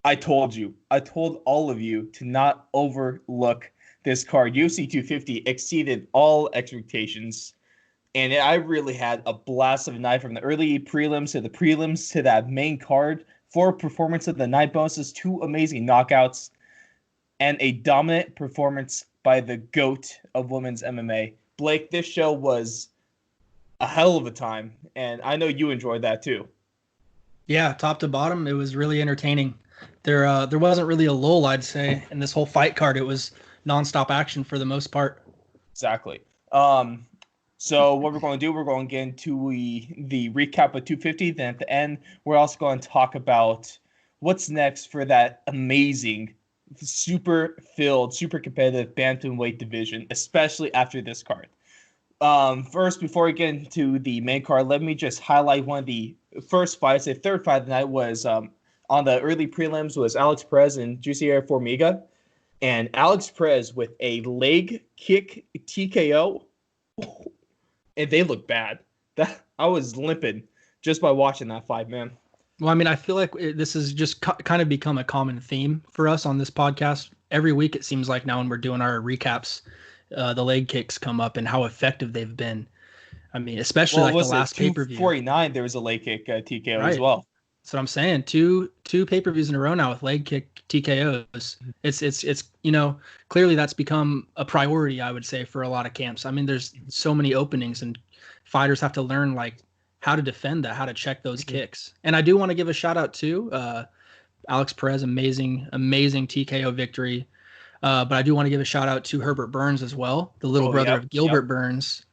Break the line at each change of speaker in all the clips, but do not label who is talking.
I told you. I told all of you to not overlook this card. UFC 250 exceeded all expectations, and I really had a blast of a night from the early prelims to that main card. 4 performance of the night bonuses, 2 amazing knockouts, and a dominant performance by the GOAT of women's MMA. Blake, this show was a hell of a time, and I know you enjoyed that too.
Yeah, top to bottom, it was really entertaining. There wasn't really a lull, I'd say, in this whole fight card. It was nonstop action for the most part.
Exactly. Um, so what we're going to do, we're going to get into the recap of 250. Then at the end, we're also going to talk about what's next for that amazing, super filled, super competitive bantamweight division, especially after this card. First, before we get into the main card, let me just highlight one of the first fights. The third fight of the night was on the early prelims was Alex Perez and Jussier Formiga. And Alex Perez with a leg kick TKO, and they look bad. That I was limping just by watching that fight, man.
Well, I mean, I feel like this has just kind of become a common theme for us on this podcast. Every week, it seems like now when we're doing our recaps, the leg kicks come up and how effective they've been. I mean, especially
Well,
like the
was it
last pay-per-view.
249? There was a leg kick TKO as
Right.
well.
That's what I'm saying. Two pay-per-views in a row now with leg kick TKOs. It's clearly that's become a priority, I would say, for a lot of camps. I mean, there's so many openings and fighters have to learn like how to defend that, how to check those kicks. And I do want to give a shout out to Alex Perez, amazing TKO victory. But I do want to give a shout out to Herbert Burns as well, the little
Oh,
brother
yep,
of
yep.
Gilbert Burns.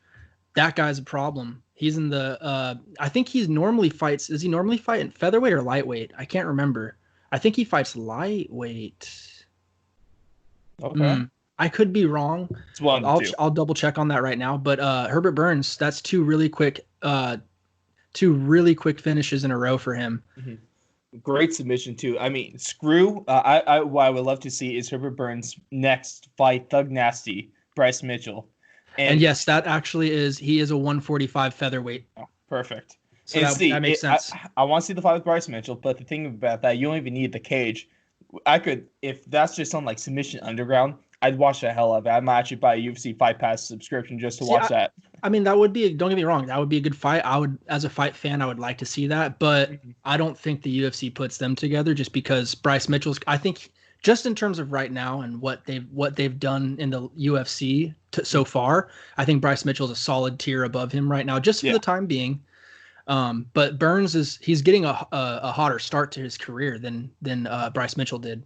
That guy's a problem. He's in the I think he's normally fights. Does he normally fight in featherweight or lightweight? I can't remember. I think he fights lightweight.
Okay.
I could be wrong.
It's one of the two.
I'll double check on that right now. But Herbert Burns, that's two really quick finishes in a row for him.
Mm-hmm. Great submission too. I mean, what I would love to see is Herbert Burns next fight Thug Nasty Bryce Mitchell,
And
and
yes, that actually he is a 145 featherweight.
oh, perfect.
So
And
that makes sense.
I want to see the fight with Bryce Mitchell, but the thing about that, you don't even need the cage. I could, if that's just on like Submission Underground, I'd watch the hell out of it. I might actually buy a UFC Fight Pass subscription just to
See,
watch that.
I mean, don't get me wrong, that would be a good fight. As a fight fan, I would like to see that, but I don't think the UFC puts them together just because Bryce Mitchell's, I think just in terms of right now and what they've done in the UFC so far, I think Bryce Mitchell's a solid tier above him right now, just for the time being. But Burns he's getting a hotter start to his career than Bryce Mitchell did.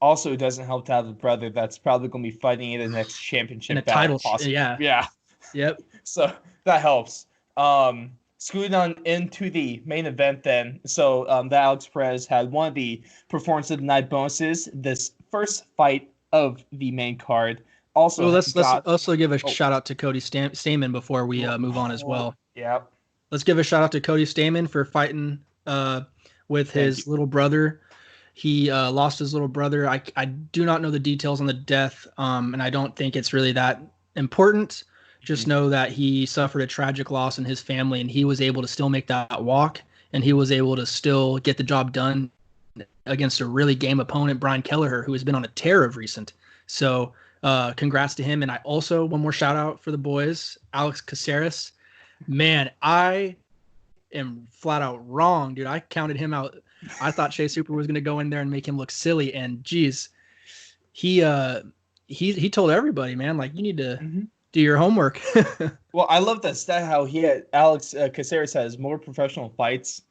Also, it doesn't help to have a brother that's probably going to be fighting in the next championship
In a
battle.
title, yeah.
Yeah.
Yep.
So that helps. Scooting on into the main event then. So the Alex Perez had one of the performance of the night bonuses. This first fight of the main card. Also,
well, let's also give a shout out to Cody Stamen before we move on as well.
Yeah.
Let's give a shout out to Cody Stamen for fighting with his little brother. He lost his little brother. I do not know the details on the death, and I don't think it's really that important. Just know that he suffered a tragic loss in his family, and he was able to still make that walk, and he was able to still get the job done against a really game opponent, Brian Kelleher, who has been on a tear of recent. So congrats to him. And I also, one more shout out for the boys, Alex Caceres. Man, I am flat out wrong, dude. I counted him out. I thought Chase Hooper was going to go in there and make him look silly, and geez, he told everybody, man, like, you need to do your homework.
Well, I love that stat how Alex Caceres has more professional fights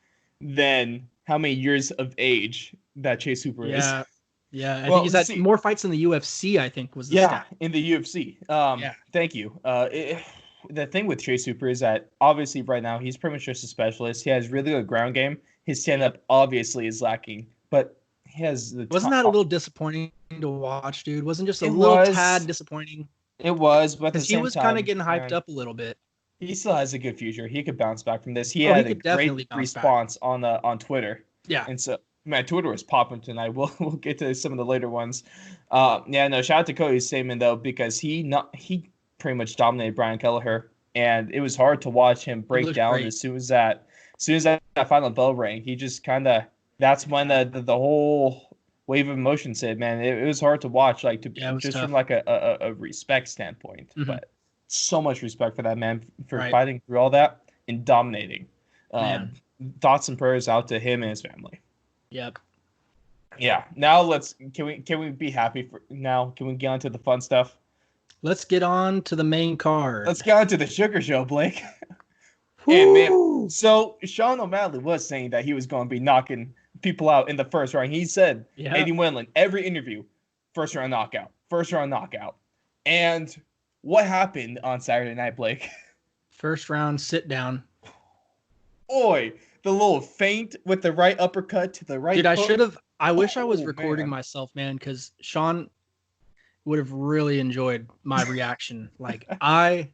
than how many years of age that Chase Hooper is.
Yeah, I think he's had more fights in the UFC, I think, was the stat.
In the UFC. Thank you. The thing with Chase Hooper is that obviously right now he's pretty much just a specialist. He has really good ground game. His stand-up obviously is lacking, but he has the
Wasn't that a little disappointing to watch, dude? Wasn't just a little tad disappointing?
It was, but
he was kind of getting hyped up a little bit.
He still has a good future. He could bounce back from this. He had a great response on Twitter.
Yeah.
And so, man, Twitter was popping tonight. We'll get to some of the later ones. Shout out to Cody Stamen though, because he pretty much dominated Brian Kelleher, and it was hard to watch him break down as soon as that final bell rang. He just kind of That's when the whole wave of emotion said, man, it was hard to watch, like
Yeah, it was
just from
tough.
like a respect standpoint.
Hmm.
But so much respect for that man for
Right,
fighting through all that and dominating.
man.
Um, Thoughts and prayers out to him and his family.
Yep.
Yeah. Now can we be happy for now? Can we get on to the fun stuff?
Let's get on to the main
Let's
card.
get on to the sugar show, Blake. And man,
Woo!
so Sean O'Malley was saying that he was going to be knocking people out in the first round. He said,
Yeah.
Eddie Winland, every interview, first round knockout, first round knockout. And what happened on Saturday night, Blake?
First round sit down.
Oi, the little feint with the right uppercut to the right
Dude, I
hook.
should have. I wish I was
Oh,
recording
man.
myself, man, because Sean would have really enjoyed my reaction. Like, I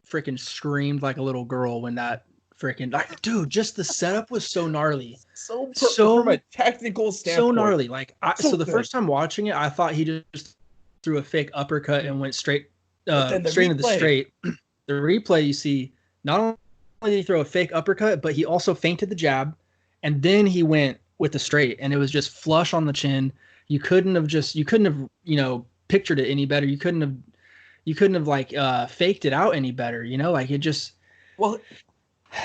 freaking screamed like a little girl when that freaking, like, dude, just the setup was so gnarly.
From a technical standpoint.
So gnarly. Like,
So
so the
good.
first time watching it, I thought he just threw a fake uppercut and went straight
But then
straight into the
replay.
straight. The replay, you see, not only did he throw a fake uppercut, but he also feinted the jab, and then he went with the straight, and it was just flush on the chin. You couldn't have, pictured it any better. You couldn't have like faked it out any better, like it just,
Well,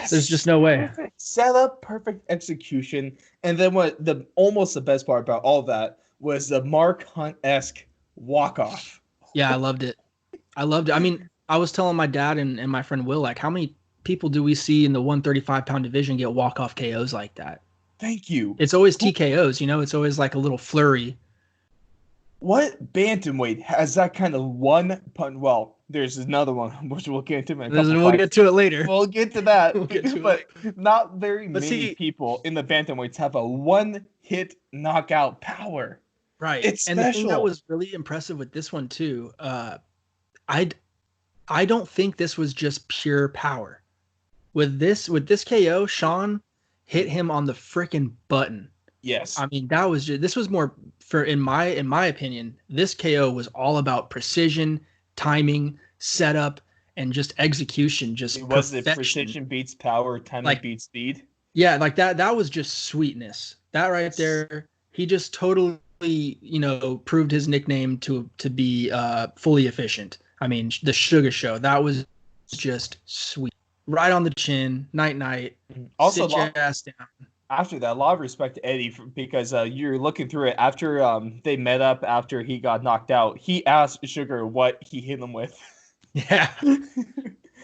there's just no way.
Perfect setup, perfect execution, and then what almost the best part about all that was the Mark Hunt-esque walk-off.
Yeah, I loved it. I mean, I was telling my dad and my friend Will, like, how many people do we see in the 135-pound division get walk-off KOs like that?
Thank you.
It's always TKOs, it's always like a little flurry.
What bantamweight has that kind of one punch? Well, there's another one, which we'll get into in a couple
We'll
fights.
get to it later.
We'll get to that.
We'll get to it
but
later.
not very
But
many
see-
people in the bantamweights have a one-hit knockout power.
Right.
It's
And the thing that
special.
was really impressive with this one too, I don't think this was just pure power. With this KO, Sean hit him on the freaking button.
Yes.
I mean, this was more for in my opinion, this KO was all about precision, timing, setup, and just execution. Just
It was the
perfection.
precision beats power, timing
Like-
beats speed.
Yeah, like that was just sweetness. That right there, he just totally, proved his nickname to be fully efficient. I mean, the Sugar Show, that was just sweet. Right on the chin, night.
Also,
sit your ass down.
after that, a lot of respect to Eddie because you're looking through it after they met up after he got knocked out. He asked Sugar what he hit him with.
Yeah. Yeah.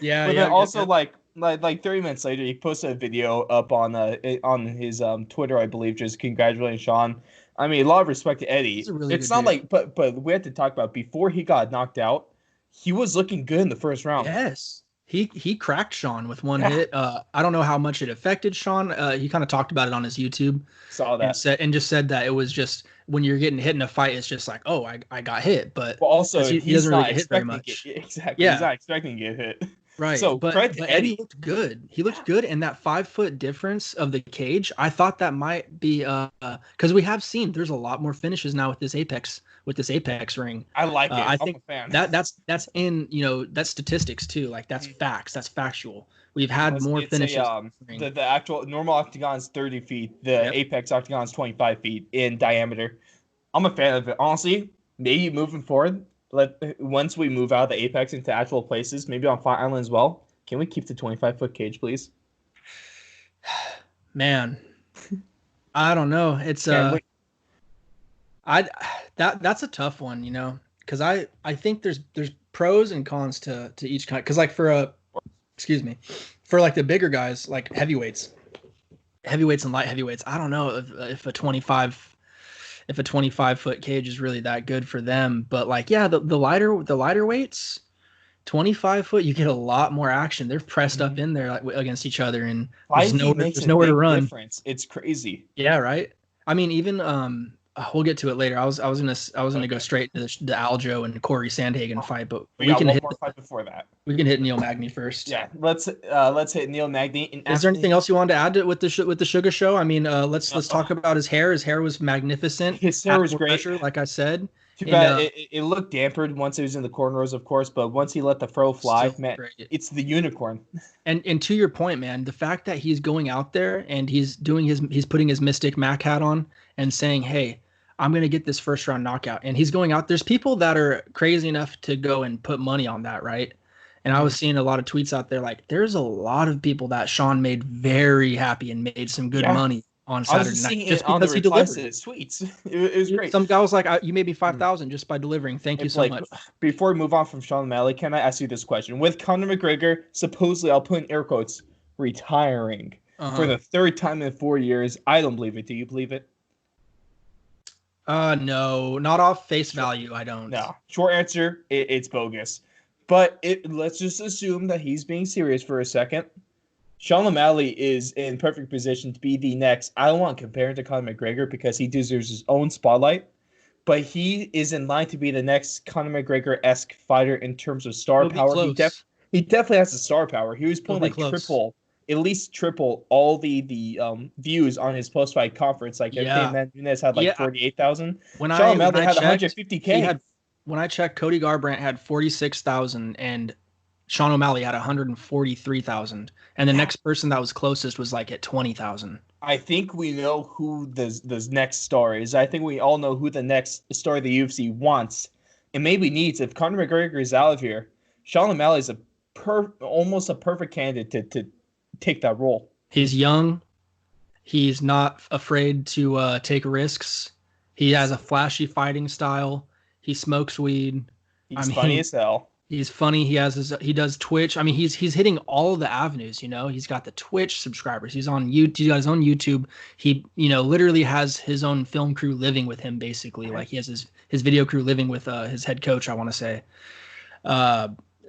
But
yeah,
then also
yeah.
like 30 minutes later, he posted a video up on his Twitter, I believe, just congratulating Sean. I mean, a lot of respect to Eddie.
He's a really
It's
good
not
dude.
like, but we had to talk about before he got knocked out. He was looking good in the first round.
Yes. He cracked Sean with one
Yeah.
hit. I don't know how much it affected Sean. He kind of talked about it on his YouTube
Saw that.
and just said that it was just when you're getting hit in a fight, it's just like, oh, I got hit, but
But also,
he
he's
doesn't really
not
get hit very
expecting
much.
exactly.
Yeah.
He's not expecting to get hit.
Right.
So,
but
credit to
Eddie
Eddie.
looked good. He looked good, and that 5-foot difference of the cage, I thought that might be because we have seen there's a lot more finishes now with this Apex ring.
I like it.
I
I'm
think
a fan.
that's in that's statistics too. Like that's facts. That's factual. We've had more
It's
finishes.
the actual normal octagon is 30 feet. The
Yep.
Apex octagon is 25 feet in diameter. I'm a fan of it. Honestly, maybe moving forward, once we move out of the Apex into actual places, maybe on Fight Island as well, can we keep the 25-foot cage, please?
Man, I don't know. It's that's a tough one, because I think there's pros and cons to each kind. Because like for like the bigger guys, like heavyweights and light heavyweights, I don't know if a 25-foot cage is really that good for them. But like, yeah, the lighter weights, 25-foot, you get a lot more action. They're pressed up in there like, against each other, and there's nowhere to run.
Difference. It's crazy.
Yeah, right. I mean, even we'll get to it later. I was gonna go straight to the Aljo and Corey Sandhagen fight, but
We got one more fight before that.
we can hit Neil Magny first.
Yeah, let's hit Neil Magny. And
Is there anything else you wanted to add with the Sugar Show? I mean, let's talk about his hair. His hair was magnificent.
His hair was
Had more
great.
pressure, like I said.
Too bad it looked dampened once it was in the corners, of course, but once he let the throw fly, man,
great.
it's the unicorn.
And to your point, man, the fact that he's going out there and he's putting his Mystic Mac hat on and saying, "Hey, I'm gonna get this first round knockout," and he's going out. There's people that are crazy enough to go and put money on that, right? And I was seeing a lot of tweets out there like, there's a lot of people that Sean made very happy and made some good money on Saturday night just because he delivered.
Tweets. It was great.
Some guy was like, "You made me 5,000 just by delivering. Thank you so much."
Before we move on from Sean O'Malley, can I ask you this question? With Conor McGregor, supposedly, I'll put in air quotes, retiring for the third time in 4 years, I don't believe it. Do you believe it?
No, not off face value. I don't.
No. Short answer, it's bogus. But let's just assume that he's being serious for a second. Sean O'Malley is in perfect position to be the next. I don't want to compare him to Conor McGregor because he deserves his own spotlight, but he is in line to be the next Conor McGregor-esque fighter in terms of star power. He definitely has the star power. He was pulling at least triple all the views on his post-fight conference. Like everything Nunes had 48,000. Sean O'Malley had 150K.
When I checked, Cody Garbrandt had 46,000 and Sean O'Malley had 143,000. And the next person that was closest was like at 20,000.
I think we know who the next star is. I think we all know who the next star the UFC wants and maybe needs. If Conor McGregor is out of here, Sean O'Malley is almost a perfect candidate to take that role.
He's young. He's not afraid to take risks. He has a flashy fighting style. He smokes weed.
He's funny as hell.
He's funny. He does Twitch. I mean, he's hitting all of the avenues, you know. He's got the Twitch subscribers. He's on YouTube. He's got his own YouTube. He, literally has his own film crew living with him, basically. Like he has his video crew living with his head coach, I want to say.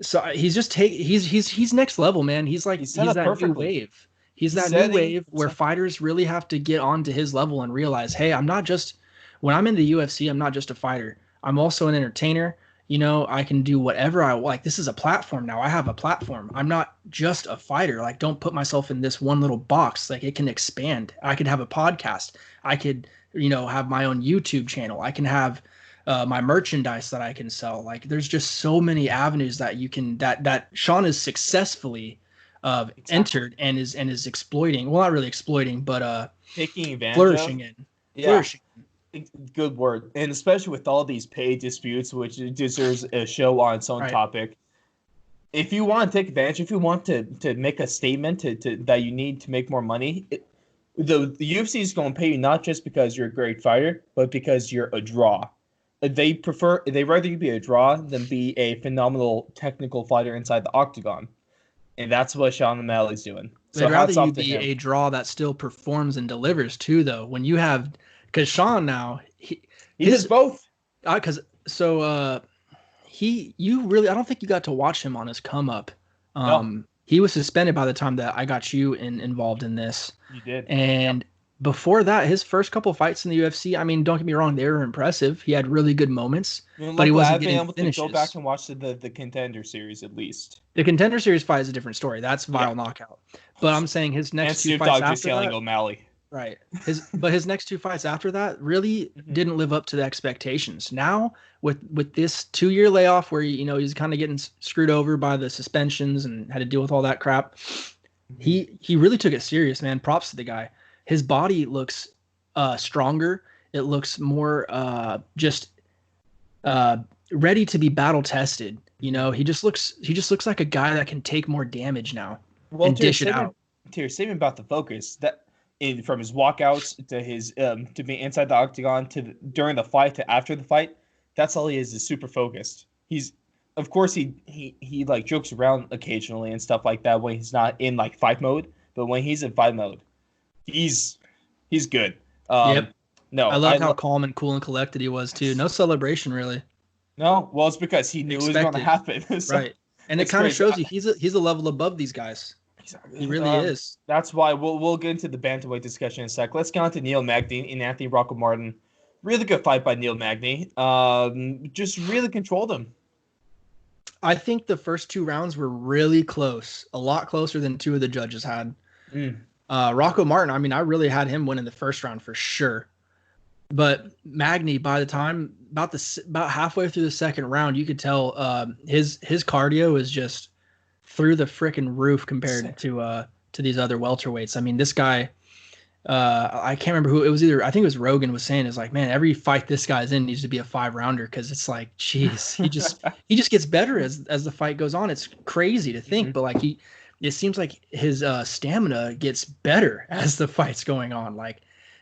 So he's just he's next level, man. He's that new wave. He's that new wave where fighters really have to get onto his level and realize, hey, when I'm in the UFC, I'm not just a fighter. I'm also an entertainer. I can do whatever I like. This is a platform now. I have a platform. I'm not just a fighter. Like, don't put myself in this one little box. Like, it can expand. I could have a podcast. I could, have my own YouTube channel. I can have my merchandise that I can sell. Like, there's just so many avenues that you can that Sean is successfully entered and is exploiting. Well, not really exploiting, but
taking advantage,
flourishing in.
Yeah. Flourishing. Good word. And especially with all these pay disputes, which deserves a show on its own topic. If you want to take advantage, if you want to make a statement that you need to make more money, the UFC is going to pay you not just because you're a great fighter, but because you're a draw. They rather you be a draw than be a phenomenal technical fighter inside the octagon. And that's what Sean O'Malley's doing.
So They'd rather you be a draw that still performs and delivers too, though. When you have... Because Sean now, he
does both.
I don't think you got to watch him on his come up.
No.
He was suspended by the time that I got you involved in this.
You did.
And before that, his first couple fights in the UFC, I mean, don't get me wrong, they were impressive. He had really good moments, but he wasn't getting able finishes.
To go back and watch the Contender Series at least.
The Contender Series fight is a different story. That's viral knockout. But I'm saying his next two fights after that,
O'Malley.
Right. His next two fights after that really didn't live up to the expectations. Now with this 2-year layoff where he's kind of getting screwed over by the suspensions and had to deal with all that crap, he really took it serious, man. Props to the guy. His body looks stronger. It looks more ready to be battle tested. He just looks like a guy that can take more damage now and dish it out.
To your statement about the focus, from his walkouts to his to being inside the octagon to during the fight to after the fight, that's all he is super focused. He's, of course, he like jokes around occasionally and stuff like that when he's not in like fight mode, but when he's in fight mode, he's good.
Yep. No, I love how calm and cool and collected he was too. No celebration really.
No, well, it's because he knew it was going to happen. So,
right, and it kind of shows you he's a level above these guys. Exactly. He really is.
That's why we'll get into the bantamweight discussion in a sec. Let's get on to Neil Magny and Anthony Rocco Martin. Really good fight by Neil Magny. Just really controlled him.
I think the first 2 rounds were really close. A lot closer than 2 of the judges had. Rocco Martin, I mean, I really had him winning the first round for sure. But Magny, by the time about halfway through the second round, you could tell his cardio is just through the freaking roof compared to these other welterweights. I mean, this guy, I can't remember who it was. Either I think it was Rogan was saying is like, man, every fight this guy's in needs to be a 5-rounder because it's like, geez, he just gets better as the fight goes on. It's crazy to think, but like it seems like his stamina gets better as the fight's going on. Like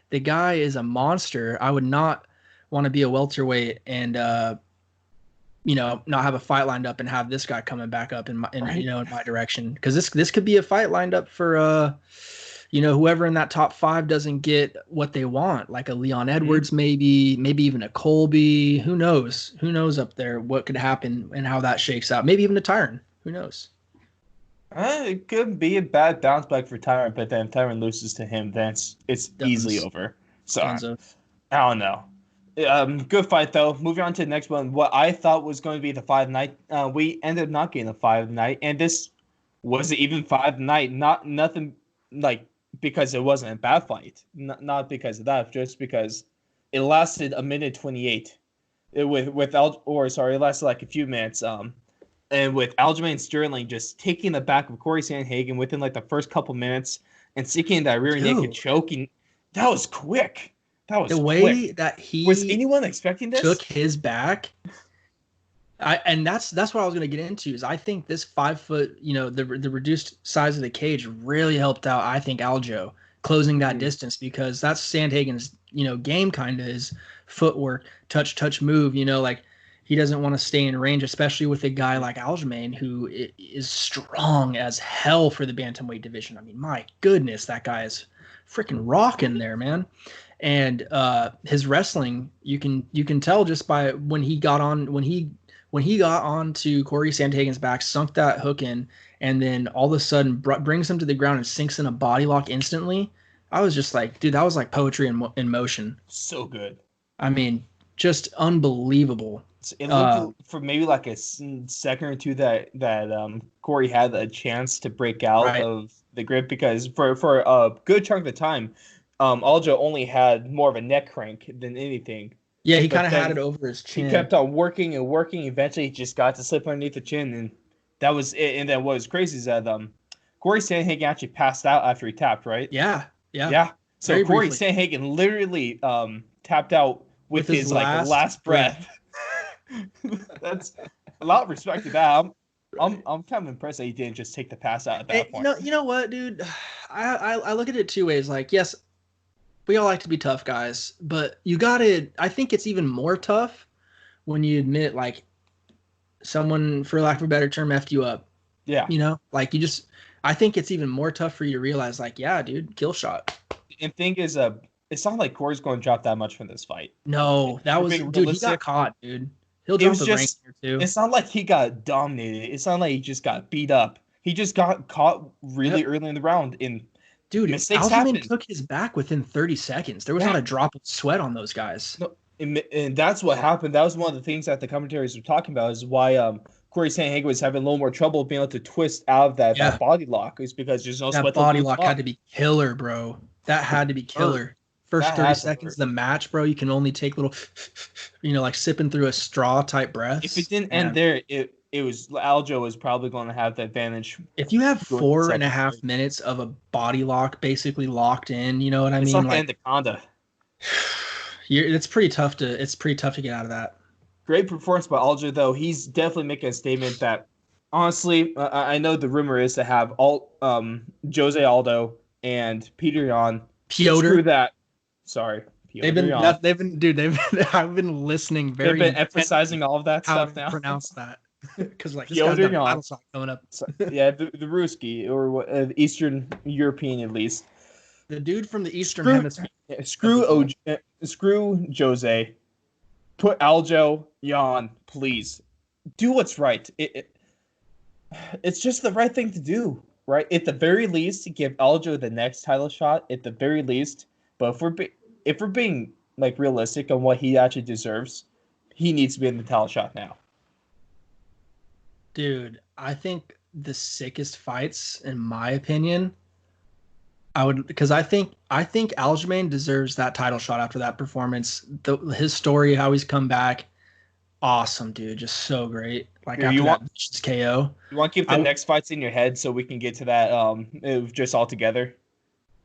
the guy is a monster. I would not want to be a welterweight and not have a fight lined up and have this guy coming back up in my direction, because this could be a fight lined up for whoever in that top 5 doesn't get what they want, like a Leon Edwards, maybe even a Colby. Who knows up there what could happen and how that shakes out. Maybe even a Tyron. Who knows?
It could be a bad bounce back for Tyron, but then if Tyron loses to him, then it's easily over. So I don't know. Good fight though. Moving on to the next one. What I thought was going to be the 5 night, we ended up not getting the 5 night, and this wasn't even 5 night. Nothing like because it wasn't a bad fight. Not because of that, just because it lasted a minute 28. It lasted like a few minutes. And with Aljamain Sterling just taking the back of Corey Sandhagen within like the first couple minutes and seeking that rear naked choking, that was quick. That was
the way
quick.
That he
was anyone expecting this?
Took his back. And that's what I was going to get into. Is I think this 5 foot, the reduced size of the cage really helped out. I think Aljo closing that distance, because that's Sandhagen's game, kind of his footwork, touch move. Like he doesn't want to stay in range, especially with a guy like Aljamain, who is strong as hell for the bantamweight division. I mean, my goodness, that guy is freaking rocking there, man. And his wrestling, you can tell just by when he got on to Corey Sandhagen's back, sunk that hook in, and then all of a sudden brings him to the ground and sinks in a body lock instantly. I was just like, dude, that was like poetry in motion.
So good.
I mean, just unbelievable.
It looked for maybe like a second or two that Corey had a chance to break out of the grip, because for a good chunk of the time, Aljo only had more of a neck crank than anything.
Yeah, he kind of had it over his chin.
He kept on working and working. Eventually, he just got to slip underneath the chin, and that was it. And then what was crazy is that Corey Sandhagen actually passed out after he tapped, right?
Yeah.
So very Corey Sandhagen literally tapped out with his last breath. That's a lot of respect to that. I'm kind of impressed that he didn't just take the pass out at that point.
You know what, dude? I look at it 2 ways. Like, yes, we all like to be tough guys, but I think it's even more tough when you admit, like, someone, for lack of a better term, effed you up.
Yeah.
Like I think it's even more tough for you to realize, like, yeah, dude, kill shot.
And thing is, it's not like Corey's going to drop that much from this fight.
No, dude, he got caught, dude. He'll drop a rank here too.
It's not like he got dominated. It's not like he just got beat up. He just got caught really early in the round.
Dude, Aljamain took his back within 30 seconds. There was not a drop of sweat on those guys.
No, and that's what happened. That was one of the things that the commentaries were talking about, is why Corey Sandhagen was having a little more trouble being able to twist out of that body lock, is because there's no sweat.
That body lock had to be killer, bro. That had to be killer. First 30 seconds of the match, bro, you can only take little, like sipping through a straw type breaths.
If it didn't end there, it was Aljo was probably going to have the advantage.
If you have 4.5 minutes of a body lock basically locked in, you know what I mean?
It's like Anaconda.
It's pretty tough to get out of that.
Great performance by Aljo, though. He's definitely making a statement that, honestly, I know the rumor is to have Jose Aldo and Peter Yan. Screw that. Sorry.
I've been listening very.
They've been emphasizing all of that stuff now.
Pronounce that, because like this guy's got a battle shot coming up.
Yeah, the Ruski, or Eastern European at least.
The dude from the Eastern Hemisphere.
Screw Jose. Put Aljo Yan, please. Do what's right. It's just the right thing to do, right? At the very least, give Aljo the next title shot. At the very least, but if we're being like realistic on what he actually deserves, he needs to be in the title shot now.
Dude, I think the sickest fights, in my opinion, I would, because I think Aljamain deserves that title shot after that performance. His story, how he's come back, awesome, dude, just so great. Like
Here, you
after
want
that vicious KO,
you want to keep the next fights in your head so we can get to that just all together.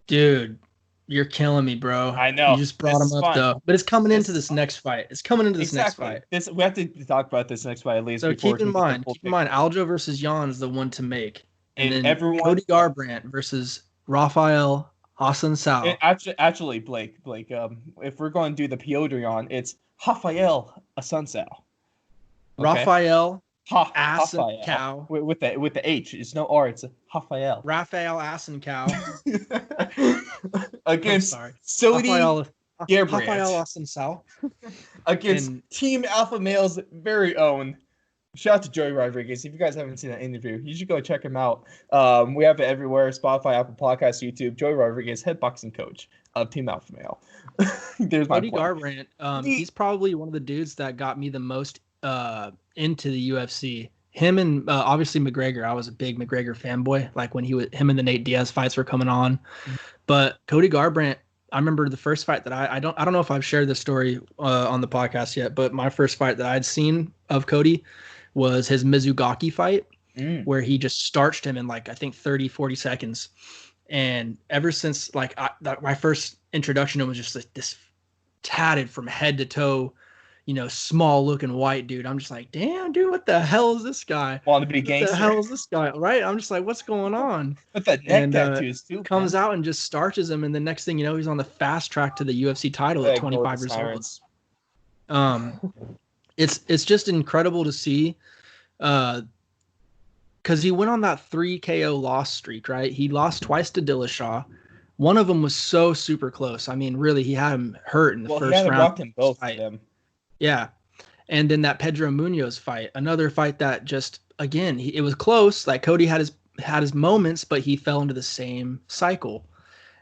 dude, you're killing me, bro.
I
You
know
just brought
this
him
is
up
fun.
though, but it's coming
This
into
is
this
fun.
next fight. It's coming into this next
Exactly.
fight.
This we have to talk about this next fight at least
So
before we
keep in
can get the
mind,
full
keep in mind,
picture.
Aljo versus Jan is the one to make, and
And
then
everyone,
Cody Garbrandt versus Rafael Assunção.
actually, Blake, if we're going to do the Piotr on, it's Rafael Assunção. Okay,
Rafael
Rafael
Assunção.
with the H. It's no R. It's Rafael
Rafael Assunção. I'm
against
sorry.
Sodi
Rafael
Garbrandt
Assunção.
against
And
Team Alpha Male's very own. Shout out to Joey Rodriguez. If you guys haven't seen that interview, you should go check him out. We have it everywhere: Spotify, Apple Podcasts, YouTube. Joey Rodriguez, head boxing coach of Team Alpha Male. There's my
Cody
point.
Garbrandt, he's probably one of the dudes that got me the most into the UFC. Him and obviously McGregor. I was a big McGregor fanboy. Like when him and the Nate Diaz fights were coming on. But Cody Garbrandt, I remember the first fight that I don't know if I've shared this story on the podcast yet, but my first fight that I'd seen of Cody was his Mizugaki fight, where he just starched him in like I think 30, 40 seconds. And ever since like my first introduction to him was just like this tatted from head to toe, small looking white dude. I'm just like, damn, dude, what the hell is this guy?
Want to be
What
gangster?
the hell is this guy? Right? I'm just like, what's going on?
With the neck tattoos too.
Comes out and just starches him, and the next thing you know, he's on the fast track to the UFC title at 25 years old. It's just incredible to see, because he went on that 3 KO loss streak, right? He lost twice to Dillashaw. One of them was so super close. I mean, really, he had him hurt in the first round.
He had rocked him both of them.
Yeah. And then that Pedro Munoz fight, another fight that just, again, it was close. Like Cody had his moments, but he fell into the same cycle.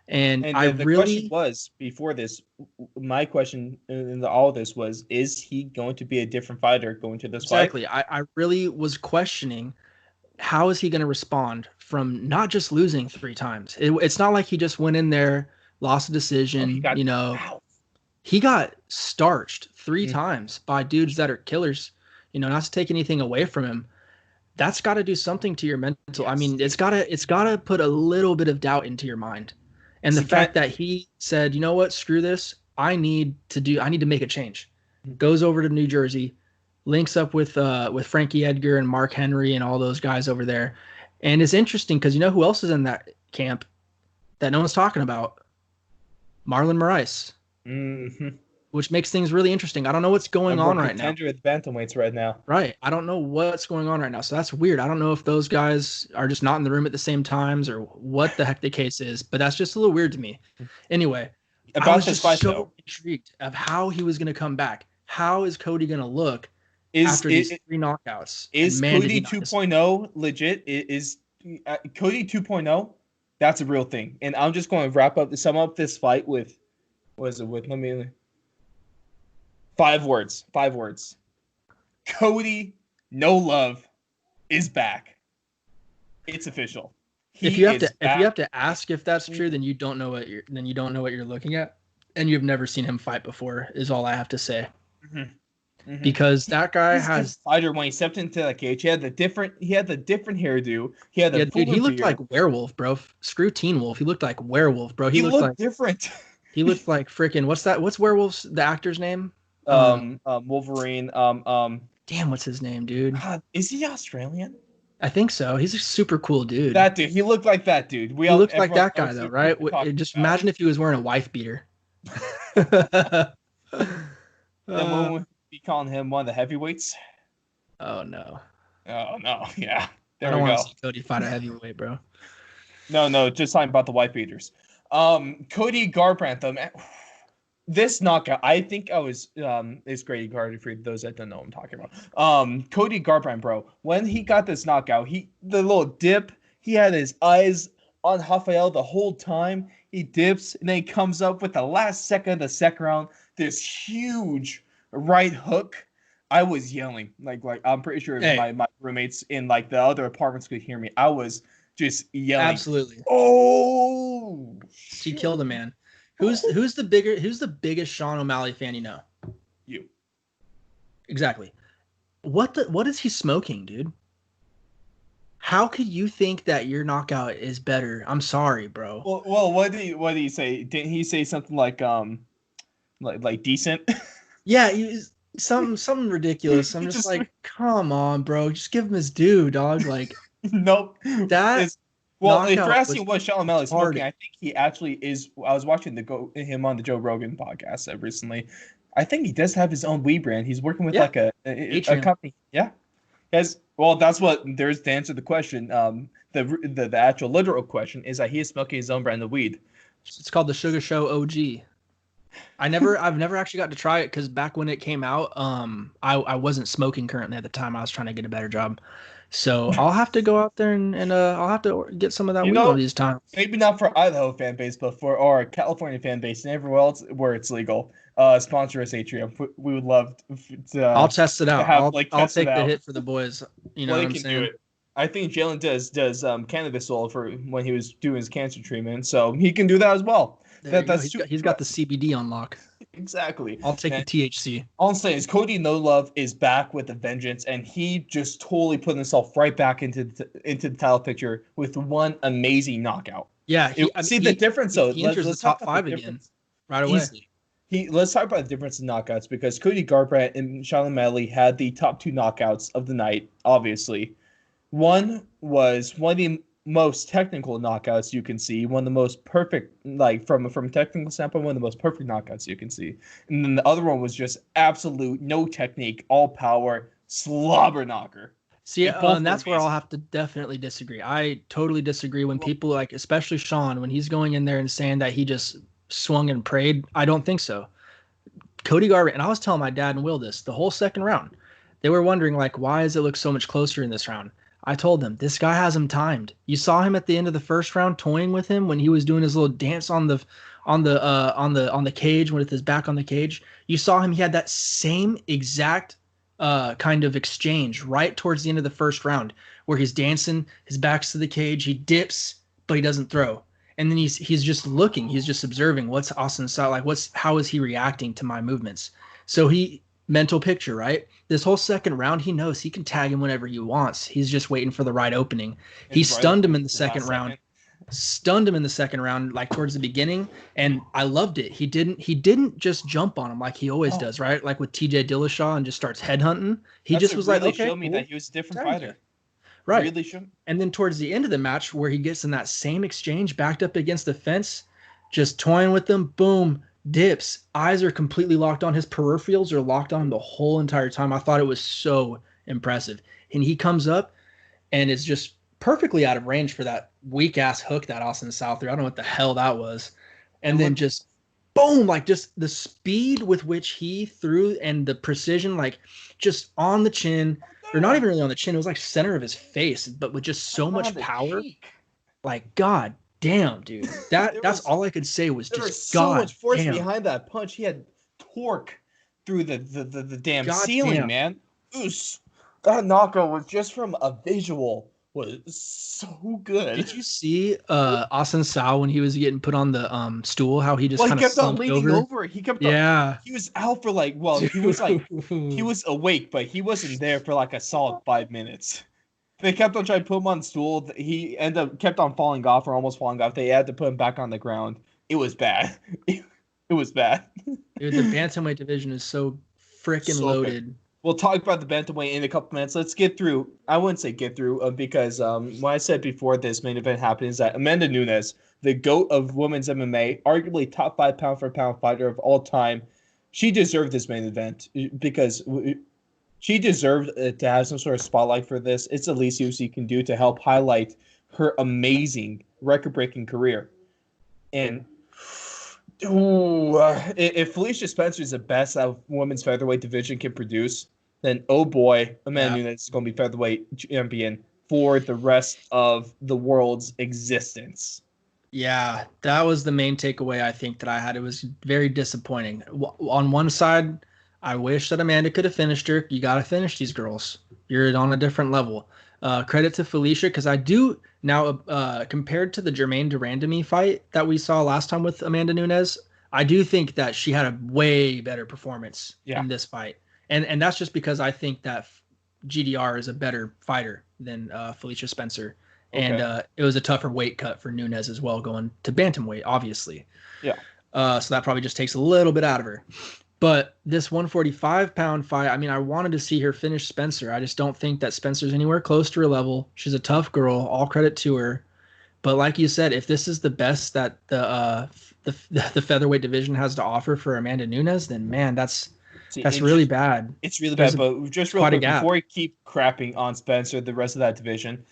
And the
question was, before this, my question in all of this was, is he going to be a different fighter going to this fight?
Exactly. I really was questioning, how is he going to respond from not just losing 3 times? It's not like he just went in there, lost a decision, he got starched 3 times by dudes that are killers, not to take anything away from him. That's got to do something to your mental. Yes. I mean, it's got to put a little bit of doubt into your mind. And the fact that he said, you know what, screw this. I need to make a change. Goes over to New Jersey, links up with Frankie Edgar and Mark Henry and all those guys over there. And it's interesting because you know who else is in that camp that no one's talking about? Marlon Moraes.
Mm-hmm.
Which makes things really interesting. I don't know what's going on right now.
Contender with bantamweights right now.
Right. I don't know what's going on right now. So that's weird. I don't know if those guys are just not in the room at the same times or what the heck the case is, but that's just a little weird to me. Anyway, I was just so intrigued of how he was going to come back. How is Cody going to look after these 3 knockouts?
Is Cody 2.0 legit? Is Cody 2.0? That's a real thing. And I'm just going to sum up this fight with, let me... 5 words. 5 words. Cody, no love, is back. It's official.
If you have to ask if that's true, then you don't know what you're looking at, and you've never seen him fight before. Is all I have to say. Mm-hmm. Because that guy has
fighter when he stepped into that cage. He had the different hairdo. He had the
dude. He looked like werewolf, bro. Screw Teen Wolf. He looked like werewolf, bro.
He looked like different.
He looked like freaking what's werewolf's the actor's name?
Wolverine.
Damn, what's his name, dude?
Is he Australian?
I think so. He's a super cool dude.
That dude. He looked like that dude.
He looked like that guy though, right? Just imagine if he was wearing a wife beater.
Then we'll be calling him one of the heavyweights.
Oh no.
Oh no. Yeah.
I don't want to see Cody fight a heavyweight, bro.
No. Just talking about the wife beaters. Cody Garbrandt though, man. This knockout, I think is Grady Gardy for those that don't know what I'm talking about. Cody Garbrandt, bro, when he got this knockout, the little dip, he had his eyes on Rafael the whole time. He dips, and then he comes up with the last second of the second round, this huge right hook. I was yelling, like I'm pretty sure my roommates in like the other apartments could hear me. I was just yelling.
Absolutely.
Oh,
She
shit.
killed a man. Who's the biggest Sean O'Malley fan you know?
You.
Exactly. What is he smoking, dude? How could you think that your knockout is better? I'm sorry, bro.
Well, what did he say? Didn't he say something like decent?
Yeah, something ridiculous. I'm just like, come on, bro. Just give him his due, dog. Like
Nope.
that
It's well, if you're
knockout was
asking what Sean O'Malley's smoking,
retarded.
I think he actually is. I was watching him on the Joe Rogan podcast recently. I think he does have his own weed brand. He's working with
Yeah,
like a
Atrium.
company. Yeah. Yes. Well, that's what there's to answer the question. The actual literal question is that he is smoking his own brand of weed.
It's called the Sugar Show OG. I've never actually got to try it because back when it came out, I wasn't smoking currently at the time. I was trying to get a better job. So I'll have to go out there and I'll have to get some of that
You
weed one of
know,
these times.
maybe not for Idaho fan base, but for our California fan base and everywhere else where it's legal. Sponsor us, Atrium. We would love
I'll test it
to
out.
have
I'll
test it
take the
out.
hit for the boys. You know what
Blake
I'm
can do
saying?
it. I think Jalen does cannabis oil for when he was doing his cancer treatment, so he can do that as well.
There you go.
That's
He's got the CBD on lock.
exactly.
I'll take the
And
THC.
all I'm saying is Cody No Love is back with a vengeance, and he just totally put himself right back into the title picture with one amazing knockout.
Yeah,
See the difference though.
he enters the
Let's talk
top
about the
5 again
difference
right away.
easily. Let's talk about the difference in knockouts because Cody Garbrandt and Sean O'Malley had the top 2 knockouts of the night, obviously. One was one of the most technical knockouts you can see, one of the most perfect, like from a technical standpoint, one of the most perfect knockouts you can see. And then the other one was just absolute no technique, all power, slobber knocker.
See,
And both
and
were
that's where I'll
amazing.
have to definitely disagree. I totally disagree when people like, especially Sean, when he's going in there and saying that he just swung and prayed. I don't think so. Cody Garbrandt, and I was telling my dad and Will this the whole second round. They were wondering like, why does it look so much closer in this round? I told them this guy has him timed. You saw him at the end of the first round toying with him when he was doing his little dance on the cage with his back on the cage. You saw him. He had that same exact kind of exchange right towards the end of the first round where he's dancing, his back's to the cage, he dips, but he doesn't throw. And then he's just looking, he's just observing what's Austin's style, like how is he reacting to my movements. So he mental picture, right? This whole second round, he knows he can tag him whenever he wants. He's just waiting for the right opening. He stunned him in the second round. Stunned him in the second round, like towards the beginning, and I loved it. He didn't just jump on him like he always does, right? Like with TJ Dillashaw and just starts headhunting. He just was like, okay,
showed me that he was a different fighter.
Right.
Really shouldn't.
And then towards the end of the match, where he gets in that same exchange, backed up against the fence, just toying with them, boom, dips. Eyes are completely locked on. His peripherals are locked on him the whole entire time. I thought it was so impressive. And he comes up and is just perfectly out of range for that weak ass hook that Austin South threw. I don't know what the hell that was. And then just boom, like just the speed with which he threw and the precision, like just on the chin, or not even really on the chin. It was like center of his face, but with just so much power. Like, God damn, dude. That's all I could say was just,
was so
God
much force
damn.
behind that punch. He had torque through the damn ceiling,
damn.
man. That knockout was just from a visual was so good.
Did you see Austin Sao when he was getting put on the stool? How he just
he
kind of
kept on
slumped
leaning over. He kept on, he was out for like he was awake, but he wasn't there for like a solid 5 minutes. They kept on trying to put him on the stool. He kept on falling off or almost falling off. They had to put him back on the ground. It was bad. It was bad.
Dude, the bantamweight division is so freaking loaded.
Good. We'll talk about the bantamweight in a couple minutes. Let's get through. I wouldn't say get through because what I said before this main event happened is that Amanda Nunes, the GOAT of women's MMA, arguably top 5 pound for pound fighter of all time, she deserved this main event because she deserved to have some sort of spotlight for this. It's the least UFC can do to help highlight her amazing record-breaking career. And if Felicia Spencer is the best that women's featherweight division can produce, then oh boy, Amanda Nunes is going to be featherweight champion for the rest of the world's existence.
Yeah, that was the main takeaway I think that I had. It was very disappointing. On one side, I wish that Amanda could have finished her. You got to finish these girls. You're on a different level. Credit to Felicia, because I do now, compared to the Jermaine Durandamy fight that we saw last time with Amanda Nunes, I do think that she had a way better performance in this fight. And that's just because I think that GDR is a better fighter than Felicia Spencer. Okay. And it was a tougher weight cut for Nunes as well, going to bantamweight, obviously.
Yeah.
So that probably just takes a little bit out of her. But this 145-pound fight, I mean, I wanted to see her finish Spencer. I just don't think that Spencer's anywhere close to her level. She's a tough girl. All credit to her. But like you said, if this is the best that the featherweight division has to offer for Amanda Nunes, then man, that's really bad.
It's really bad. But just real quick, before we keep crapping on Spencer, the rest of that division,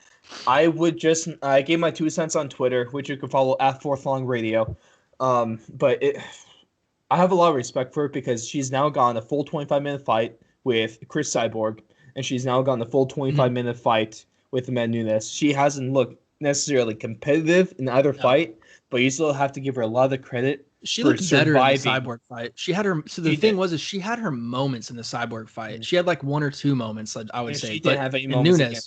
I gave my 2 cents on Twitter, which you can follow at Fourth Long Radio. I have a lot of respect for her because she's now gone a full 25-minute fight with Chris Cyborg, and she's now gone a full 25-minute fight with Amanda Nunes. She hasn't looked necessarily competitive in either fight, but you still have to give her a lot of the credit.
She looked better in the Cyborg fight. She had her. So the thing was, she had her moments in the Cyborg fight. She had like 1 or 2 moments, I would say.
She didn't have any moments.
Nunes,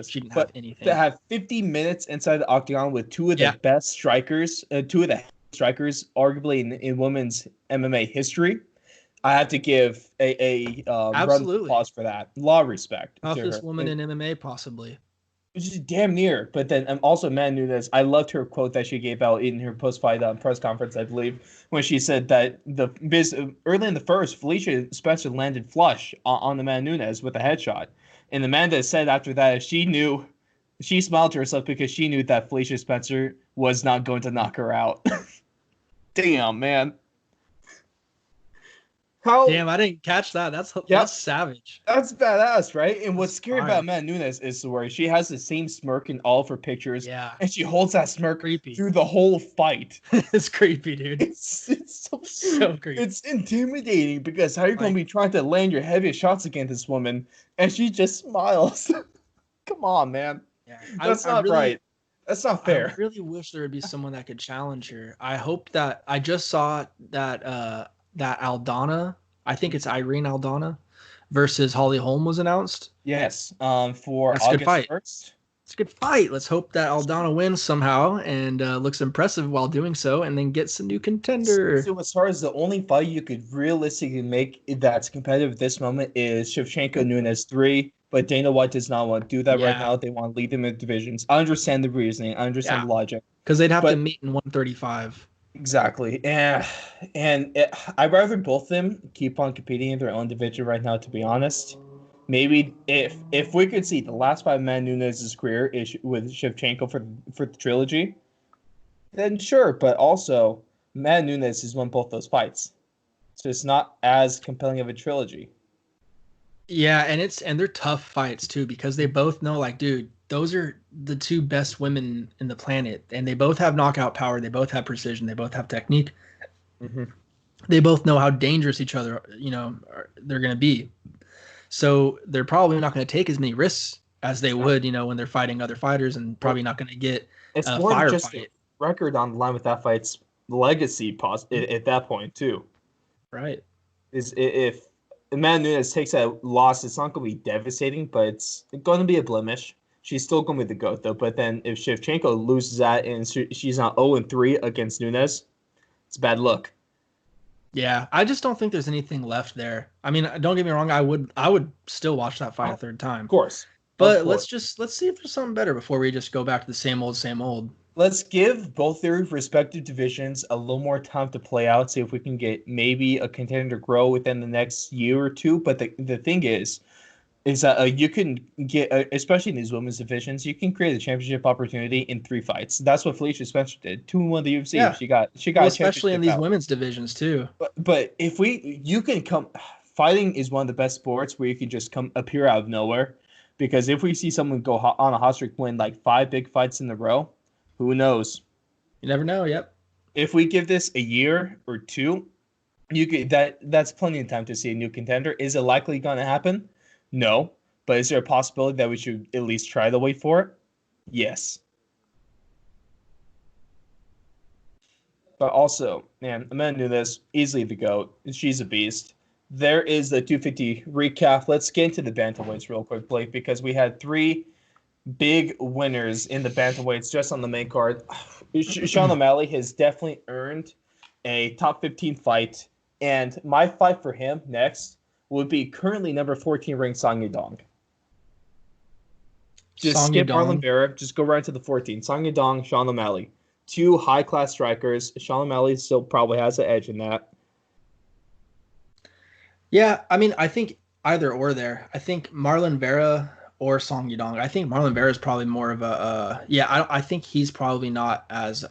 she didn't have anything.
To have 50 minutes inside the octagon with 2 of the best strikers, 2 of the strikers, arguably in women's MMA history, I have to give a round of applause for that. A lot of respect.
Toughest woman in MMA, possibly.
Which is damn near. But then also Amanda Nunes, I loved her quote that she gave out in her post-fight press conference, I believe, when she said that early in the first, Felicia Spencer landed flush on Amanda Nunes with a headshot. And Amanda said after that, she smiled to herself because she knew that Felicia Spencer was not going to knock her out. Damn, man.
Damn, I didn't catch that. That's savage.
That's badass, right? And what's scary about Amanda Nunes is where she has the same smirk in all of her pictures.
Yeah.
And she holds that smirk through the whole fight.
It's creepy, dude.
It's so creepy. It's intimidating because how are you going to be trying to land your heaviest shots against this woman and she just smiles? Come on, man. Yeah. That's not right. That's not fair.
I really wish there would be someone that could challenge her. I hope that I just saw that that Aldana, I think it's Irene Aldana versus Holly Holm was announced.
Yes. For August 1st.
It's a good fight. Let's hope that Aldana wins somehow and looks impressive while doing so, and then gets a new contender.
So as far as the only fight you could realistically make that's competitive at this moment is Shevchenko Nunes 3. But Dana White does not want to do that right now. They want to lead them in divisions. I understand the reasoning. I understand the logic.
Because they'd have to meet in 135.
Exactly. I'd rather both of them keep on competing in their own division right now, to be honest. Maybe if we could see the last fight of Amanda Nunes' career is with Shevchenko for the trilogy, then sure. But also, Amanda Nunes has won both those fights. So it's not as compelling of a trilogy.
Yeah, and they're tough fights too because they both know, like, dude, those are the 2 best women in the planet, and they both have knockout power, they both have precision, they both have technique. Mm-hmm. They both know how dangerous each other, they're going to be. So they're probably not going to take as many risks as they would, when they're fighting other fighters, and probably not going to get a firefight.
Record on the line with that fight's legacy at that point too.
Right.
If Amanda Nunes takes that loss, it's not going to be devastating, but it's going to be a blemish. She's still going to be the GOAT, though. But then if Shevchenko loses that and she's not 0-3 against Nunes, it's a bad look.
Yeah, I just don't think there's anything left there. I mean, don't get me wrong. I would still watch that fight a third time.
Of course.
But let's see if there's something better before we just go back to the same old.
Let's give both their respective divisions a little more time to play out, see if we can get maybe a contender to grow within the next year or two. But the thing is that you can get, especially in these women's divisions, you can create a championship opportunity in 3 fights. That's what Felicia Spencer did. 2-1 the UFC. Yeah. She got
especially in these women's divisions too.
But if you can come, fighting is one of the best sports where you can just appear out of nowhere. Because if we see someone go on a hot streak, win like 5 big fights in a row, who knows?
You never know. Yep.
If we give this a year or 2, that's plenty of time to see a new contender. Is it likely going to happen? No. But is there a possibility that we should at least try to wait for it? Yes. But also, man, Amanda Nunes, easily the GOAT. She's a beast. There is the 250 recap. Let's get into the bantamweights real quick, Blake, because we had 3 big winners in the bantamweights just on the main card. Sean O'Malley has definitely earned a top 15 fight, and my fight for him next would be currently number 14 ranked Song Yadong. Just
Song
skip Marlon
Yadong.
Vera, just go right to the 14. Song Yadong, Sean O'Malley. Two high-class strikers. Sean O'Malley still probably has an edge in that.
Yeah, I mean, I think either or there. I think Marlon Vera or Song Yadong. I think Marlon Vera is probably more of a I think he's probably not as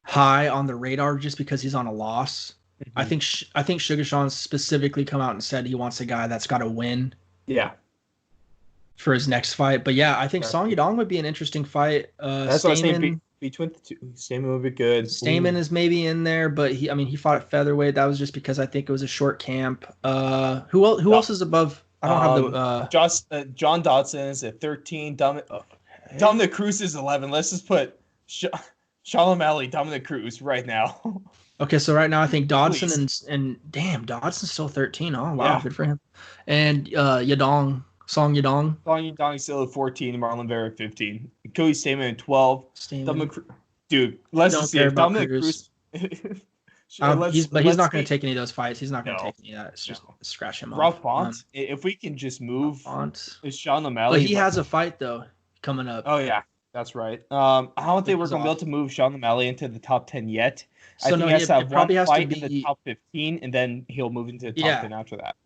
high on the radar just because he's on a loss.
Mm-hmm.
I think Sugar Sean's specifically come out and said he wants a guy that's got to win.
Yeah.
For his next fight, but yeah, I think Song Yadong would be an interesting fight.
That's what I was saying. Between the two, Stamen would be good.
Stamen is maybe in there, but he fought at featherweight. That was just because I think it was a short camp. Who else is above? I don't have
the John Dodson is at 13. Dominic Cruz is 11. Let's just put Sean O'Malley, Dominic Cruz right now.
Okay, so right now I think Dodson and damn, Dodson's still 13. Oh wow, good for him. And Yadong. Song Yadong.
Song Yadong still at 14. Marlon Vera at 15. Cody Stamen at 12. Dude, let's just see. Dominic Cruz.
He's not going to take any of those fights. He's not going to take any of that. It's just scratch him
off.
Font,
if we can just move
Font.
Sean O'Malley.
But he has a fight, though, coming up.
Oh, yeah. That's right. I don't think we're going to be able to move Sean O'Malley into the top 10 yet.
So
I think he has to have one fight
in
the top 15, and then he'll move into the top 10 after that.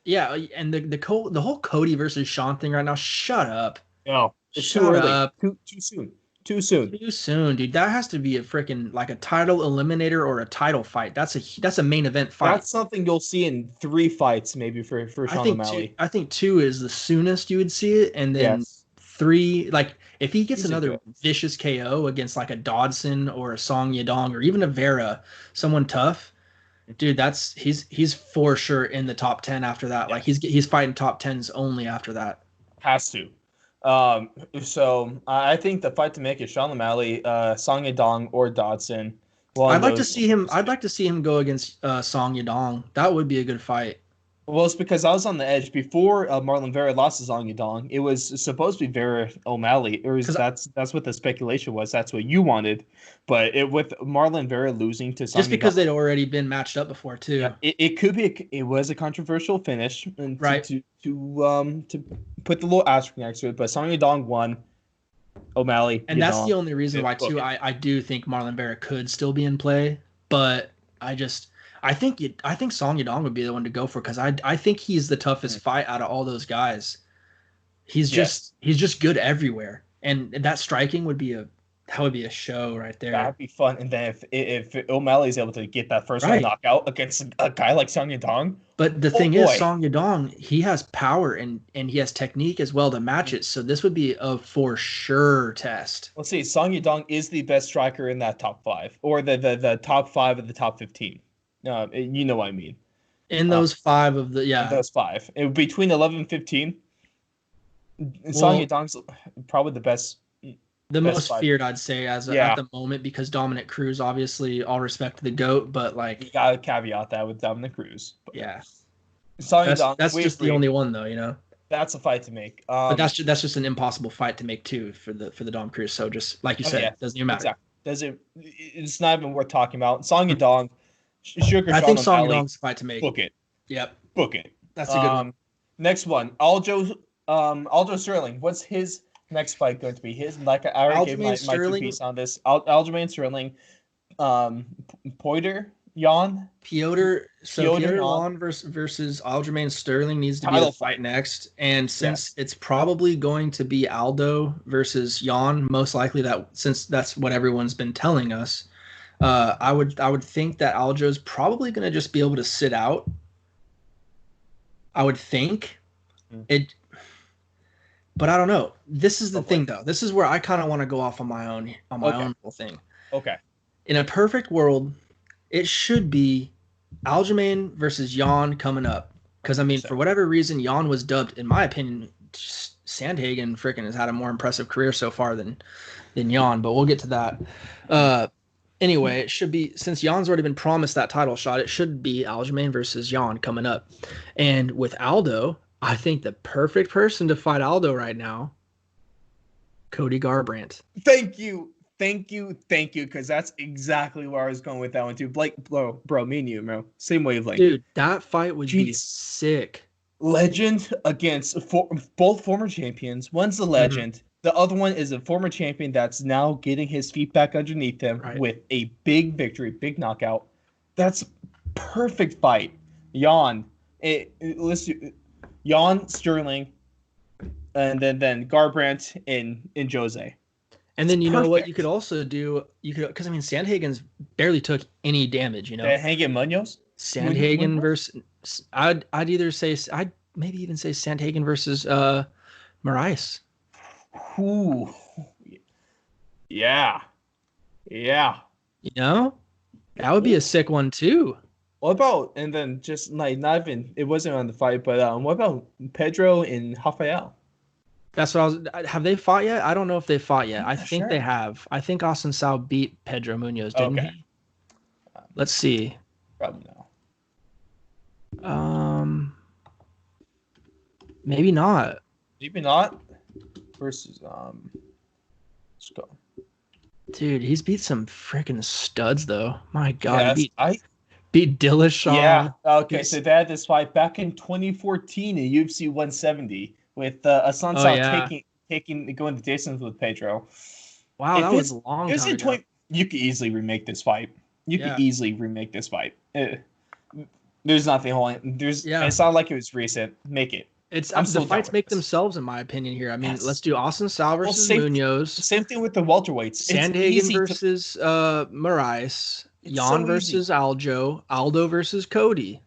Yeah, and the whole Cody versus Sean thing right now, shut up.
No, it's too early. Too soon,
dude. That has to be a freaking like a title eliminator or a title fight. That's a main event fight.
That's something you'll see in 3 fights maybe for Sean O'Malley.
I think 2 is the soonest you would see it, and then 3, like if he gets another vicious KO against like a Dodson or a Song Yadong or even a Vera, someone tough. Dude, he's for sure in the top 10 after that. Yeah. Like he's fighting top 10s only after that.
Has to. So I think the fight to make is Sean O'Malley, Song Yadong, or Dodson.
I'd like to see him go against Song Yadong. That would be a good fight.
Well, it's because I was on the edge before Marlon Vera lost to Song Yadong. It was supposed to be Vera O'Malley, or that's what the speculation was. That's what you wanted, but with Marlon Vera losing to Song
just because they'd already been matched up before too.
Yeah, it could be. It was a controversial finish, and
right?
To put the little asterisk next to it, but Song Yadong won. O'Malley,
and that's the only reason why too. I do think Marlon Vera could still be in play, but I think Song Yadong would be the one to go for because I think he's the toughest fight out of all those guys. He's just good everywhere, and that striking would be a show right there.
That'd be fun. And then if O'Malley's able to get that first round knockout against a guy like Song Yadong,
but the thing is, Song Yadong, he has power and he has technique as well to match it. So this would be a for sure test.
Let's see, Song Yadong is the best striker in that top 5 or the top 5 of the top 15. You know what I mean.
In those 5 of the
In those 5. Between 11 and 15, Song Yadong's probably the best.
The most feared, I'd say, at the moment, because Dominic Cruz, obviously, all respect to the GOAT, but like
you gotta caveat that with Dominic Cruz.
But yeah,
that's
just the only one though, you know.
That's a fight to make.
But that's just an impossible fight to make too for the Dom Cruz. So just like you said, it doesn't even matter.
Exactly. It's not even worth talking about. Song Yadong, Sugar.
I think Song Yadong's a fight to make.
Book it.
Yep.
Book it.
That's a good one.
Next one, Aljo Sterling. What's his next fight going to be? I already gave my 2 piece on this. Aljamain Sterling, Piotr Jan
versus Aljamain Sterling needs to be the fight next. And since it's probably going to be Aldo versus Jan, most likely since that's what everyone's been telling us, I would think that Aljo's probably going to just be able to sit out. I would think it. But I don't know. This is the thing, though. This is where I kind of want to go off on my own little thing.
Okay.
In a perfect world, it should be Aljamain versus Jan coming up. Because, I mean, for whatever reason, Jan was dubbed, in my opinion, Sandhagen freaking has had a more impressive career so far than Jan, but we'll get to that. Anyway, it should be, since Jan's already been promised that title shot, it should be Aljamain versus Jan coming up. And with Aldo, I think the perfect person to fight Aldo right now, Cody Garbrandt.
Thank you. Because that's exactly where I was going with that one too. Blake, bro, me and you, bro, same wavelength.
Dude, that fight would be
Jeez.
sick.
Legend against both former champions. One's a legend. The other one is a former champion that's now getting his feet back underneath him with a big victory, big knockout. That's perfect fight. Jan Sterling, and then Garbrandt in Jose.
And then you know what you could also do? You could, because I mean, Sandhagen's barely took any damage. You know,
Sandhagen Munoz.
Sandhagen versus I'd maybe even say Sandhagen versus Moraes.
Ooh, yeah.
You know, that would be a sick one too.
What about, and then just like not even, it wasn't on the fight, but what about Pedro and Rafael?
That's what have they fought yet? I don't know if they fought yet. I think they have. I think Austin Sao beat Pedro Munoz, didn't he? Let's see.
Probably
no. Maybe not.
Maybe not. Versus let's go.
Dude, he's beat some freaking studs though. My God,
yeah,
beat Dillashaw.
Yeah. Okay, so they had this fight back in 2014 in UFC 170 with Assunção going to distance with Pedro.
Wow, that was a long time ago.
You could easily remake this fight. There's nothing holding. It's not like it was recent. Make it.
The fights make themselves, in my opinion. Here, I mean, let's do Austin Sao versus Munoz.
Same thing with the welterweights.
Sandhagen versus Moraes. Jan versus Aldo versus Cody.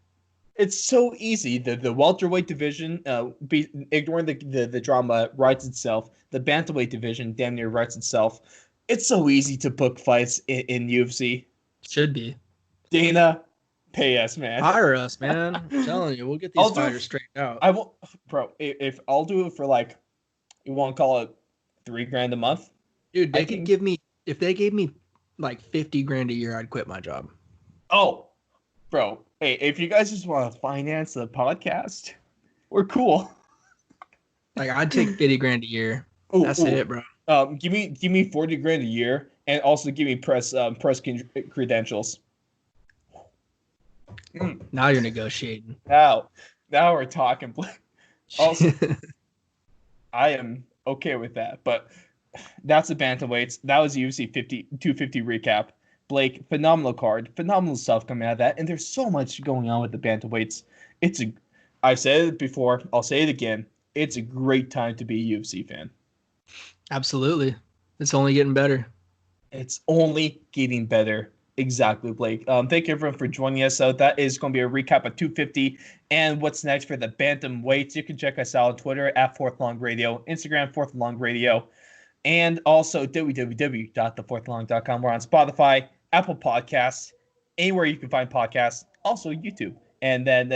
It's so easy. The welterweight division, ignoring the drama, writes itself. The bantamweight division damn near writes itself. It's so easy to book fights in UFC.
Should be.
Dana, pay us, man.
Hire us, man. I'm telling you, we'll get these fighters straightened out.
I will, bro. If I'll do it for like, you want to call it $3,000 a month,
dude. They could give me, if they gave me like $50,000 a year, I'd quit my job.
Oh, bro. Hey, if you guys just want to finance the podcast, we're cool.
Like I'd take $50,000 a year. That's it, bro.
Give me $40,000 a year, and also give me press credentials.
Now you're negotiating.
Now we're talking. Also, I am okay with that, but that's the bantamweights. That was the UFC 250 recap. Blake, phenomenal card, phenomenal stuff coming out of that, and there's so much going on with the bantamweights. I've said it before, I'll say it again. It's a great time to be a UFC fan.
Absolutely, it's only getting better.
It's only getting better. Exactly, Blake. Thank you everyone for joining us. So that is going to be a recap of 250 and what's next for the bantamweights. You can check us out on Twitter at Fourth Long Radio, Instagram Fourth Long Radio, and also www.thefourthlong.com. We're on Spotify, Apple Podcasts, anywhere you can find podcasts, also YouTube. And then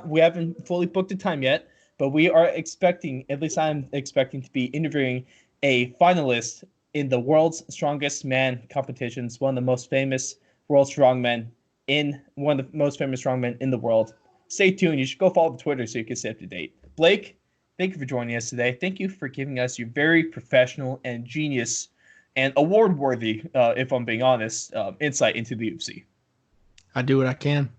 we haven't fully booked the time yet, but we are expecting, at least I'm expecting, to be interviewing a finalist in the World's Strongest Man competitions, one of the most famous strongmen in the world. Stay tuned. You should go follow the Twitter so you can stay up to date. Blake, thank you for joining us today. Thank you for giving us your very professional and genius and award-worthy, if I'm being honest, insight into the UFC.
I do what I can.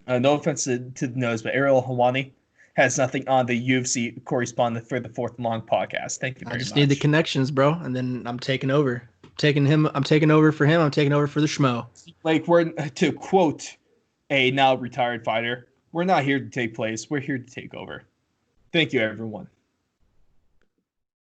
No offense to the nose, but Ariel Helwani has nothing on the UFC correspondent for the Fourth Long podcast. Thank you very much.
I just need the connections, bro, and then I'm taking over. I'm taking over for him. I'm taking over for the schmo.
Like, we're, to quote a now retired fighter, we're not here to take place. We're here to take over. Thank you, everyone.